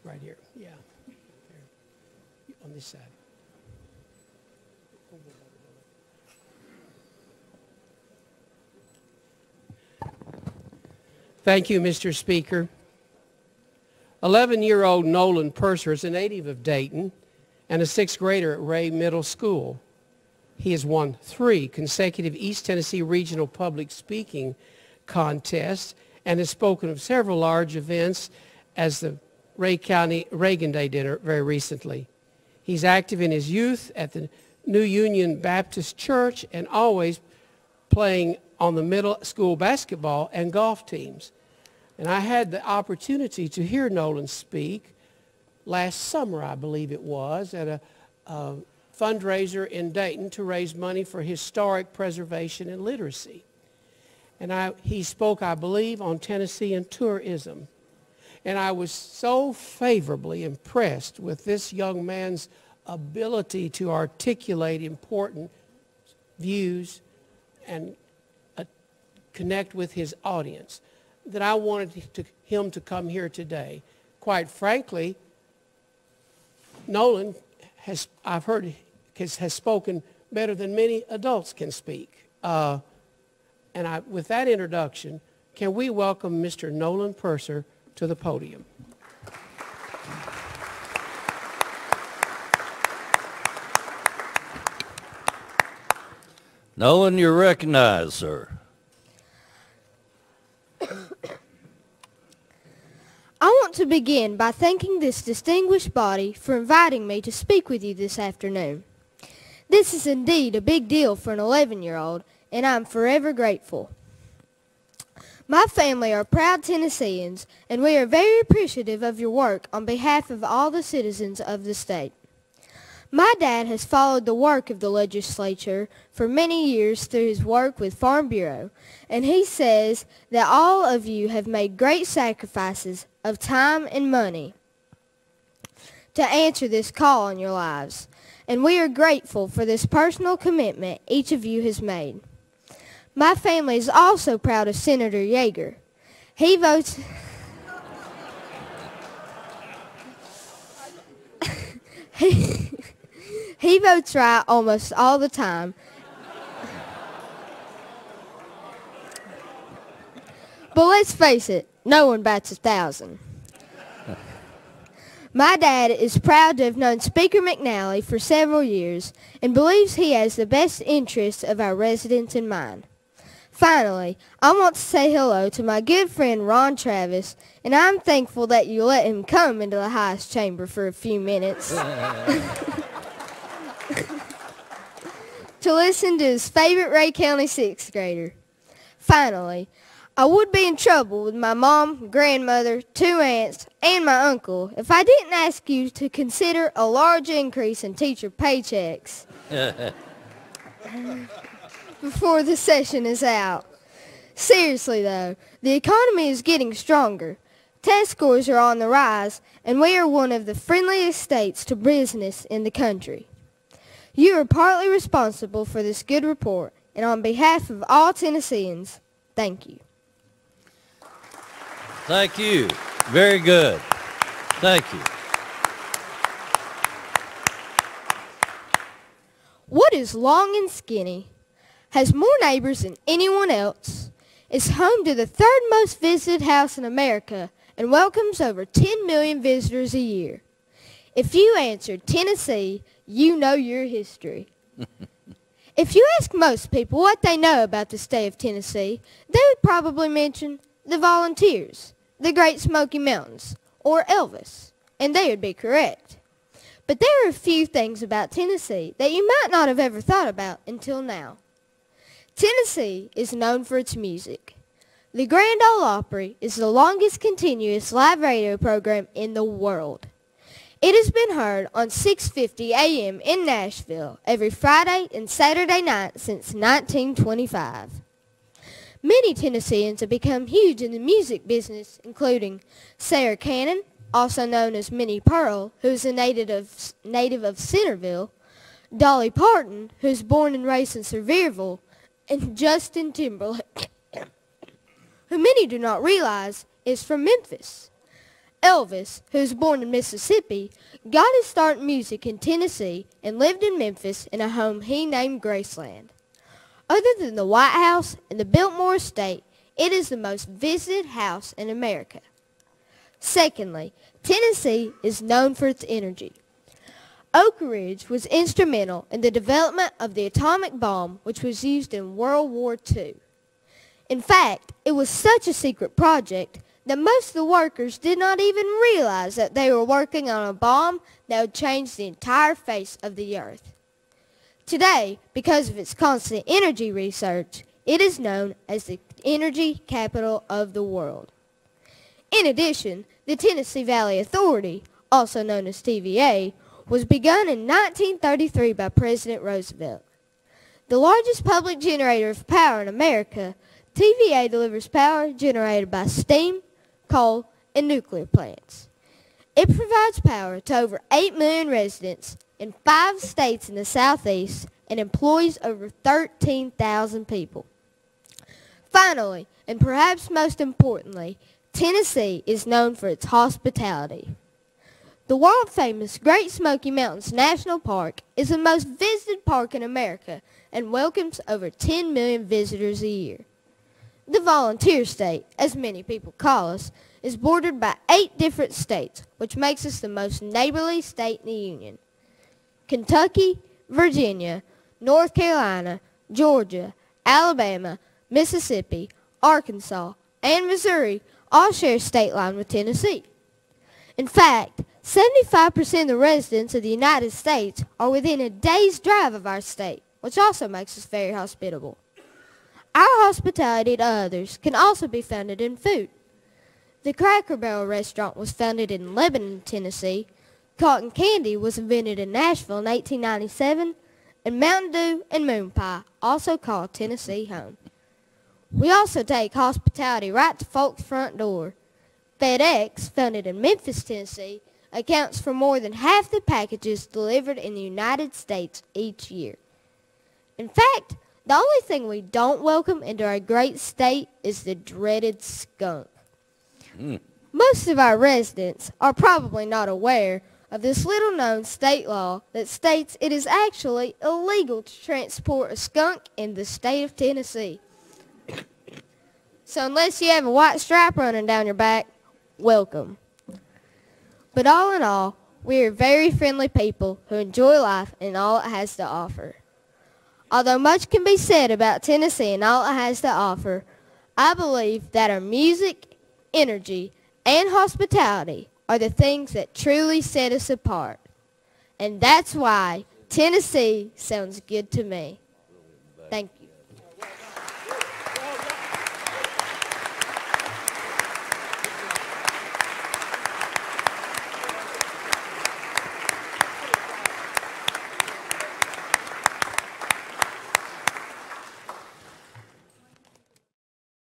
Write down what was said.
Right here, yeah. There. On this side. Thank you, Mr. Speaker. 11-year-old Nolan Purser is a native of Dayton and a sixth grader at Ray Middle School. He has won 3 consecutive East Tennessee Regional Public Speaking contests and has spoken of several large events as the Ray County Reagan Day dinner very recently. He's active in his youth at the New Union Baptist Church and always playing on the middle school basketball and golf teams. And I had the opportunity to hear Nolan speak last summer, I believe it was, at a fundraiser in Dayton to raise money for historic preservation and literacy. And he spoke, I believe, on Tennessean tourism. And I was so favorably impressed with this young man's ability to articulate important views and connect with his audience that I wanted him to come here today. Quite frankly, Nolan I've heard, has spoken better than many adults can speak. With that introduction, can we welcome Mr. Nolan Purser to the podium? Nolan, you're recognized, sir. I want to begin by thanking this distinguished body for inviting me to speak with you this afternoon. This is indeed a big deal for an 11-year-old, and I'm forever grateful. My family are proud Tennesseans, and we are very appreciative of your work on behalf of all the citizens of the state. My dad has followed the work of the legislature for many years through his work with Farm Bureau, and he says that all of you have made great sacrifices of time and money to answer this call on your lives, and we are grateful for this personal commitment each of you has made. My family is also proud of Senator Yeager. He votes... He votes right almost all the time. But let's face it, no one bats 1,000. My dad is proud to have known Speaker McNally for several years and believes he has the best interests of our residents in mind. Finally, I want to say hello to my good friend Ron Travis, and I'm thankful that you let him come into the highest chamber for a few minutes to listen to his favorite Ray County sixth grader. Finally, I would be in trouble with my mom, grandmother, 2 aunts, and my uncle if I didn't ask you to consider a large increase in teacher paychecks before the session is out. Seriously though, the economy is getting stronger. Test scores are on the rise, and we are one of the friendliest states to business in the country. You are partly responsible for this good report, and on behalf of all Tennesseans, thank you. Thank you. Very good. Thank you. What is long and skinny, has more neighbors than anyone else, is home to the 3rd most visited house in America, and welcomes over 10 million visitors a year. If you answered Tennessee, you know your history. If you ask most people what they know about the state of Tennessee, they would probably mention the Volunteers, the Great Smoky Mountains, or Elvis, and they would be correct. But there are a few things about Tennessee that you might not have ever thought about until now. Tennessee is known for its music. The Grand Ole Opry is the longest continuous live radio program in the world. It has been heard on 6:50 a.m. in Nashville every Friday and Saturday night since 1925. Many Tennesseans have become huge in the music business, including Sarah Cannon, also known as Minnie Pearl, who is a native of Centerville, Dolly Parton, who is born and raised in Sevierville, and Justin Timberlake, who many do not realize is from Memphis. Elvis, who was born in Mississippi, got his start in music in Tennessee and lived in Memphis in a home he named Graceland. Other than the White House and the Biltmore Estate, it is the most visited house in America. Secondly, Tennessee is known for its energy. Oak Ridge was instrumental in the development of the atomic bomb, which was used in World War II. In fact, it was such a secret project that most of the workers did not even realize that they were working on a bomb that would change the entire face of the earth. Today, because of its constant energy research, it is known as the energy capital of the world. In addition, the Tennessee Valley Authority, also known as TVA, was begun in 1933 by President Roosevelt. The largest public generator of power in America, TVA delivers power generated by steam, coal, and nuclear plants. It provides power to over 8 million residents in 5 states in the Southeast and employs over 13,000 people. Finally, and perhaps most importantly, Tennessee is known for its hospitality. The world-famous Great Smoky Mountains National Park is the most visited park in America and welcomes over 10 million visitors a year. The Volunteer State, as many people call us, is bordered by 8 different states, which makes us the most neighborly state in the Union. Kentucky, Virginia, North Carolina, Georgia, Alabama, Mississippi, Arkansas, and Missouri all share a state line with Tennessee. In fact, 75% of the residents of the United States are within a day's drive of our state, which also makes us very hospitable. Our hospitality to others can also be founded in food. The Cracker Barrel restaurant was founded in Lebanon, Tennessee. Cotton candy was invented in Nashville in 1897, and Mountain Dew and Moon Pie also call Tennessee home. We also take hospitality right to folks' front door. FedEx, founded in Memphis, Tennessee, accounts for more than half the packages delivered in the United States each year. In fact, the only thing we don't welcome into our great state is the dreaded skunk. Most of our residents are probably not aware of this little-known state law that states it is actually illegal to transport a skunk in the state of Tennessee. So unless you have a white stripe running down your back, welcome. But all in all, we are very friendly people who enjoy life and all it has to offer. Although much can be said about Tennessee and all it has to offer, I believe that our music, energy, and hospitality are the things that truly set us apart. And that's why Tennessee sounds good to me. Thank you.